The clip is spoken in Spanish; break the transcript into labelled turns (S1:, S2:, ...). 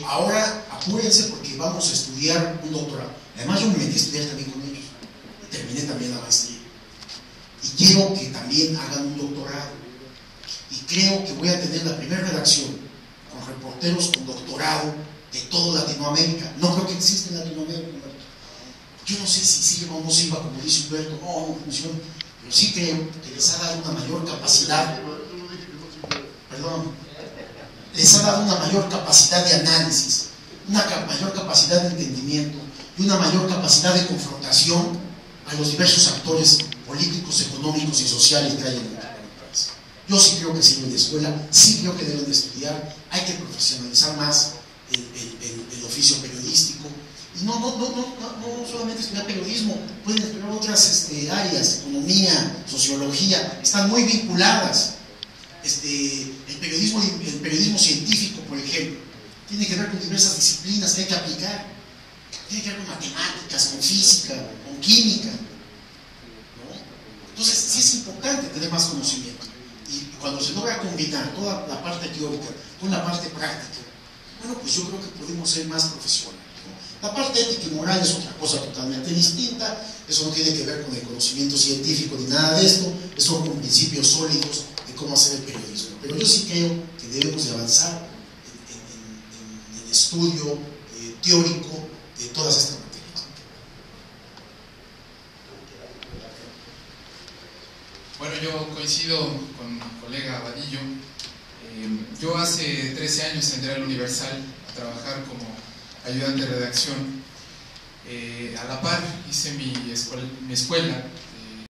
S1: ahora apúrense porque vamos a estudiar un doctorado. Además yo me metí a estudiar también con ellos, terminé también la maestría. Y quiero que también hagan un doctorado. Y creo que voy a tener la primera redacción con reporteros con doctorado de toda Latinoamérica. No creo que exista en Latinoamérica, Humberto. Yo no sé si sirva o no sirva, como dice Humberto, no funciona, pero sí creo que les ha dado una mayor capacidad, les ha dado una mayor capacidad de análisis, una mayor capacidad de entendimiento y una mayor capacidad de confrontación a los diversos actores políticos, económicos y sociales que hay en nuestro país. Yo sí creo que sirven de escuela, sí creo que deben de estudiar, hay que profesionalizar más el oficio periodístico. Y no solamente estudiar periodismo, pueden estudiar otras áreas, economía, sociología, están muy vinculadas. El periodismo científico, por ejemplo, tiene que ver con diversas disciplinas que hay que aplicar. Tiene que ver con matemáticas, con física, con química, ¿no? Entonces sí es importante tener más conocimiento. Y cuando se logra combinar toda la parte teórica con la parte práctica, bueno, pues yo creo que podemos ser más profesionales. La parte ética y moral es otra cosa totalmente distinta. Eso no tiene que ver con el conocimiento científico ni nada de esto. Son con principios sólidos de cómo hacer el periodismo. Pero yo sí creo que debemos de avanzar en el estudio teórico de todas estas materias.
S2: Bueno, yo coincido con mi colega Vadillo. Yo hace 13 años entré al Universal a trabajar como ayudante de redacción. A la par hice mi escuela